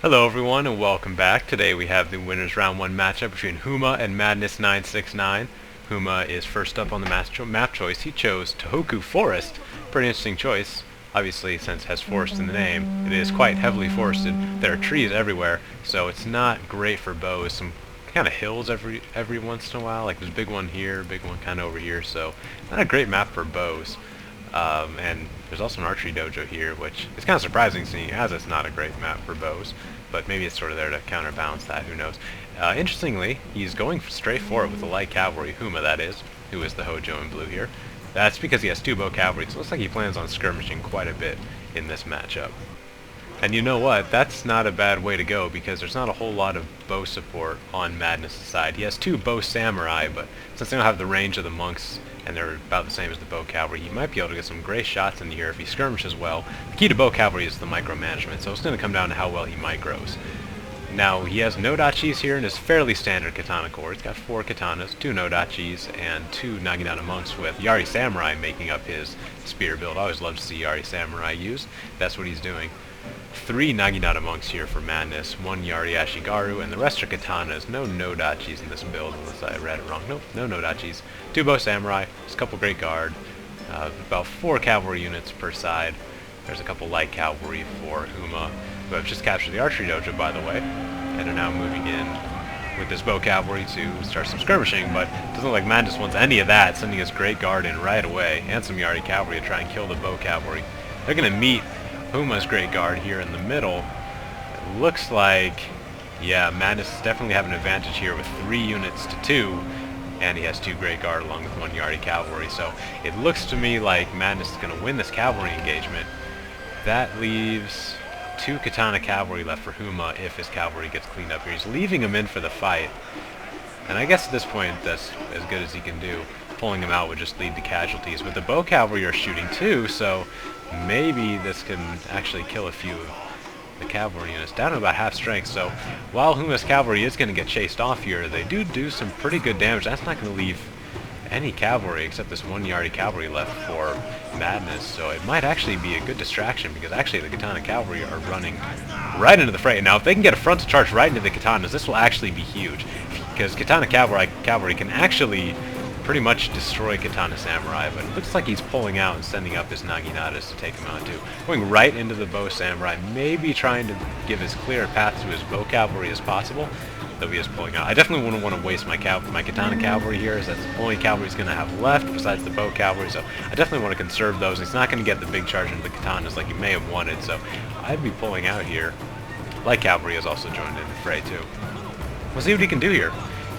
Hello everyone and welcome back. Today we have the winners round 1 matchup between Hooma and Madness969. Hooma is first up on the map choice. He chose Tohoku Forest. Pretty interesting choice. Obviously, since it has forest in the name, it is quite heavily forested. There are trees everywhere, so it's not great for bows. Some kind of hills every once in a while. Like there's a big one here, big one kind of over here, so not a great map for bows. And there's also an archery dojo here, which is kind of surprising seeing as it's not a great map for bows, but maybe it's sort of there to counterbalance that, who knows. Interestingly, he's going straight for it with the light cavalry, Hooma that is, who is the Hojo in blue here. That's because he has 2 bow cavalry, so it looks like he plans on skirmishing quite a bit in this matchup. And you know what, that's not a bad way to go, because there's not a whole lot of bow support on Madness' side. He has 2 bow samurai, but since they don't have the range of the monks, and they're about the same as the bow cavalry, he might be able to get some great shots in the air if he skirmishes well. The key to bow cavalry is the micromanagement, so it's going to come down to how well he micros. Now, he has nodachis here in his fairly standard katana corps. He's got 4 katanas, 2 nodachis, and 2 Naginata monks with Yari Samurai making up his spear build. I always love to see Yari Samurai used. That's what he's doing. 3 Naginata monks here for Madness, 1 Yari Ashigaru, and the rest are katanas. No nodachis in this build, unless I read it wrong. Nope, no nodachis. 2 bow samurai, just a couple great guard, about 4 cavalry units per side. There's a couple light cavalry for Hooma, who have just captured the archery dojo, by the way, and are now moving in with this bow cavalry to start some skirmishing, but it doesn't look like Madness wants any of that, sending his great guard in right away, and some Yari cavalry to try and kill the bow cavalry. They're going to meet Hooma's great guard here in the middle. It looks like, yeah, Madness is definitely having an advantage here with 3 units to 2, and he has 2 great guard along with 1 Yari cavalry, so it looks to me like Madness is going to win this cavalry engagement. That leaves 2 katana cavalry left for Hooma if his cavalry gets cleaned up here. He's leaving him in for the fight, and I guess at this point that's as good as he can do. Pulling him out would just lead to casualties, but the bow cavalry are shooting too, so maybe this can actually kill a few of the cavalry units. Down to about half strength, so while Hooma's cavalry is going to get chased off here, they do some pretty good damage. That's not going to leave any cavalry except this 1 Yari cavalry left for Madness, so it might actually be a good distraction, because actually the katana cavalry are running right into the fray. Now if they can get a frontal charge right into the katanas, this will actually be huge, because katana cavalry can actually pretty much destroy katana samurai, but it looks like he's pulling out and sending up his naginatas to take him out too. Going right into the bow samurai, maybe trying to give as clear a path to his bow cavalry as possible, though he is pulling out. I definitely wouldn't want to waste my katana cavalry here, as that's the only cavalry he's going to have left besides the bow cavalry, so I definitely want to conserve those. He's not going to get the big charge into the katanas like he may have wanted, so I'd be pulling out here. Light cavalry has also joined in the fray too. We'll see what he can do here.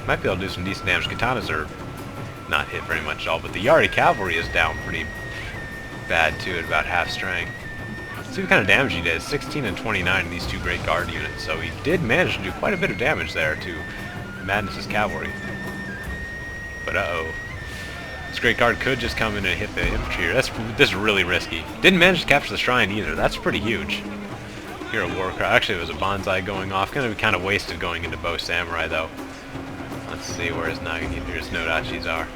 Might be able to do some decent damage. Katanas are not hit very much at all, but the Yari cavalry is down pretty bad too at about half strength. Let's see what kind of damage he did. 16 and 29 in these 2 great guard units, so he did manage to do quite a bit of damage there to Madness's cavalry. But this great guard could just come in and hit the infantry here. This is really risky. Didn't manage to capture the shrine either. That's pretty huge. Here a war cry. Actually, there was a bonsai going off. Gonna be kind of wasted going into bow samurai though. Let's see where his nodachis are.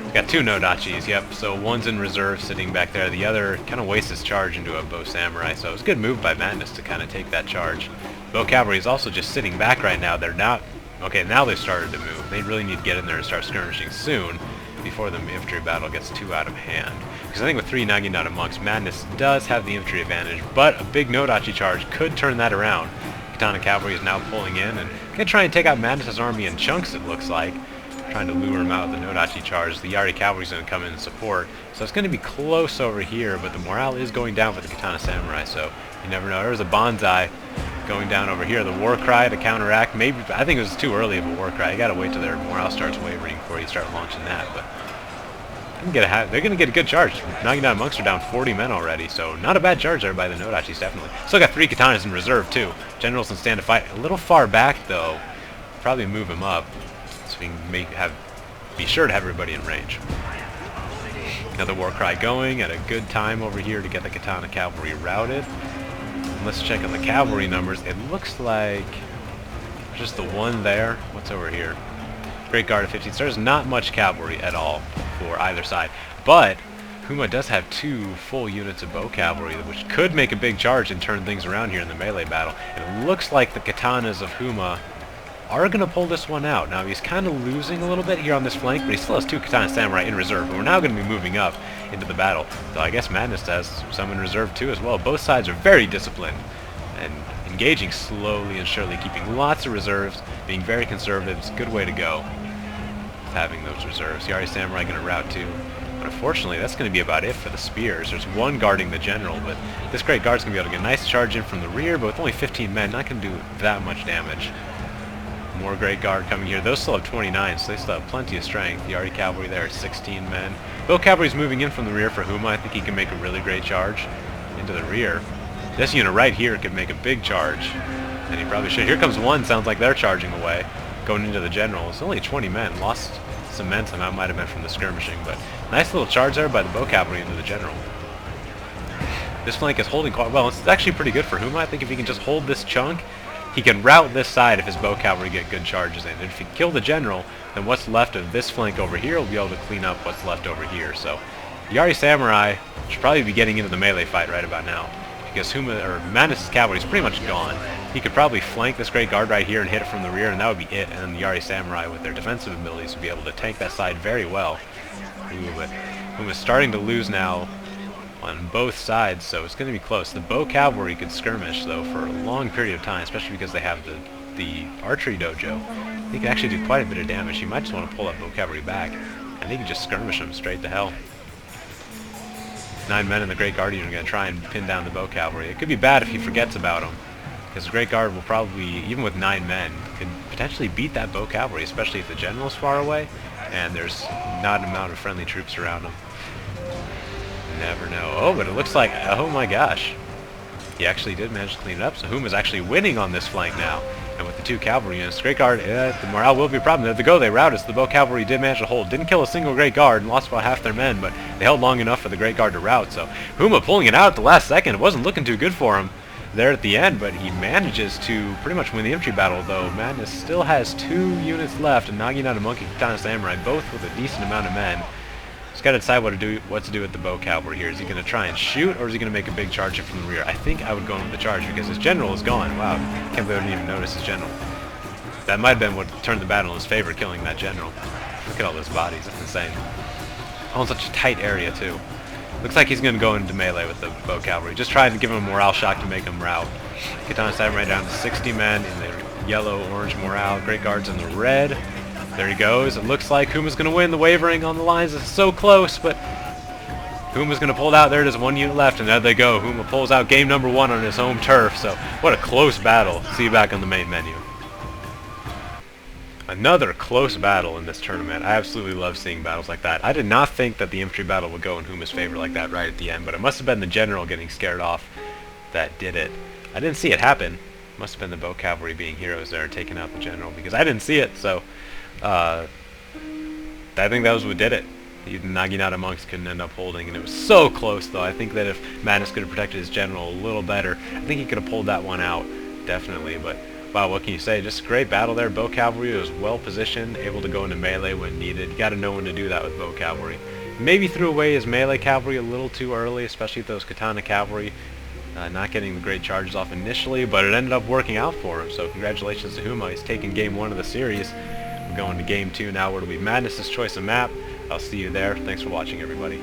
We've got 2 nodachis, yep, so one's in reserve sitting back there. The other kind of wastes his charge into a bow samurai, so it was a good move by Madness to kind of take that charge. Bow cavalry is also just sitting back right now. They're not... Okay, now they've started to move. They really need to get in there and start skirmishing soon before the infantry battle gets too out of hand. Because I think with 3 Naginata monks, Madness does have the infantry advantage, but a big nodachi charge could turn that around. Katana cavalry is now pulling in and gonna try and take out Madness's army in chunks, it looks like. Trying to lure him out with the nodachi charge. The Yari cavalry's gonna come in and support. So it's gonna be close over here, but the morale is going down for the katana samurai, so you never know. There's a bonsai going down over here. The war cry to counteract. Maybe, I think it was too early of a war cry. You gotta wait till their morale starts wavering before you start launching that, but they're going to get a good charge. Naginata monks are down 40 men already, so not a bad charge there by the nodachis, definitely. Still got 3 katanas in reserve, too. Generals can stand to fight. A little far back, though. Probably move him up, so we can be sure to have everybody in range. Another war cry going at a good time over here to get the katana cavalry routed. And let's check on the cavalry numbers. It looks like just the 1 there. What's over here? Great guard of 15. So there's not much cavalry at all for either side, but Hooma does have 2 full units of bow cavalry, which could make a big charge and turn things around here in the melee battle. And it looks like the katanas of Hooma are going to pull this one out. Now, he's kind of losing a little bit here on this flank, but he still has 2 katana samurai in reserve, and we're now going to be moving up into the battle. So I guess Madness has some in reserve too as well. Both sides are very disciplined and engaging slowly and surely, keeping lots of reserves, being very conservative. It's a good way to go, having those reserves. Yari Samurai going to route too. But unfortunately, that's going to be about it for the spears. There's one guarding the general, but this great guard's going to be able to get a nice charge in from the rear, but with only 15 men, not going to do that much damage. More great guard coming here. Those still have 29, so they still have plenty of strength. The Yari cavalry there at 16 men. Bow cavalry's moving in from the rear for Hooma. I think he can make a really great charge into the rear. This unit right here could make a big charge, and he probably should. Here comes one. Sounds like they're charging away, going into the general. It's only 20 men. Lost some men somehow. Might have been from the skirmishing, but nice little charge there by the bow cavalry into the general. This flank is holding quite well. It's actually pretty good for Hooma. I think if he can just hold this chunk, he can route this side if his bow cavalry get good charges in. And if he kill the general, then what's left of this flank over here will be able to clean up what's left over here. So Yari Samurai should probably be getting into the melee fight right about now, because Hooma or Madness' cavalry is pretty much gone. He could probably flank this great guard right here and hit it from the rear, and that would be it. And then the Yari Samurai, with their defensive abilities, would be able to tank that side very well. Ooh, but Hooma's starting to lose now on both sides, so it's going to be close. The bow cavalry could skirmish, though, for a long period of time, especially because they have the archery dojo. They can actually do quite a bit of damage. You might just want to pull that bow cavalry back, and they can just skirmish them straight to hell. 9 men and the Great Guardian are going to try and pin down the bow cavalry. It could be bad if he forgets about them, because the Great Guard will probably, even with 9 men, could potentially beat that bow cavalry, especially if the general is far away, and there's not an amount of friendly troops around him. Never know. Oh, but it looks like, oh my gosh, he actually did manage to clean it up. So Hooma's actually winning on this flank now. And with the 2 cavalry units, Great Guard, the morale will be a problem. There they go, they routed. So the bow cavalry did manage to hold. Didn't kill a single Great Guard and lost about half their men, but they held long enough for the Great Guard to rout. So Hooma pulling it out at the last second. It wasn't looking too good for him there at the end, but he manages to pretty much win the infantry battle, though Madness still has 2 units left, and Naginata Monkey Katana Samurai, both with a decent amount of men. He's got to decide what to do with the bow cavalry here. Is he going to try and shoot, or is he going to make a big charge in from the rear? I think I would go in with the charge, because his general is gone. Wow, can't believe I didn't even notice his general. That might have been what turned the battle in his favor, killing that general. Look at all those bodies, that's insane. All in such a tight area, too. Looks like he's going to go into melee with the bow cavalry. Just trying to give him a morale shock to make him rout. Katana Samurai down to 60 men in the yellow-orange morale. Great Guards in the red. There he goes. It looks like Hooma's going to win. The wavering on the lines is so close, but Hooma's going to pull it out. There it is, 1 unit left, and there they go. Hooma pulls out game number 1 on his home turf. So what a close battle. See you back on the main menu. Another close battle in this tournament. I absolutely love seeing battles like that. I did not think that the infantry battle would go in Hooma's favor like that right at the end, but it must have been the general getting scared off that did it. I didn't see it happen. It must have been the bow cavalry being heroes there taking out the general, because I didn't see it, so I think that was what did it. The Naginata monks couldn't end up holding, and it was so close, though. I think that if Madness could have protected his general a little better, I think he could have pulled that one out, definitely, but wow, what can you say? Just a great battle there. Bow cavalry was well positioned, able to go into melee when needed. You got to know when to do that with bow cavalry. Maybe threw away his melee cavalry a little too early, especially with those katana cavalry not getting the great charges off initially, but it ended up working out for him. So congratulations to Hooma. He's taken game 1 of the series. We're going to game 2 now, where it'll be Madness' choice of map. I'll see you there. Thanks for watching, everybody.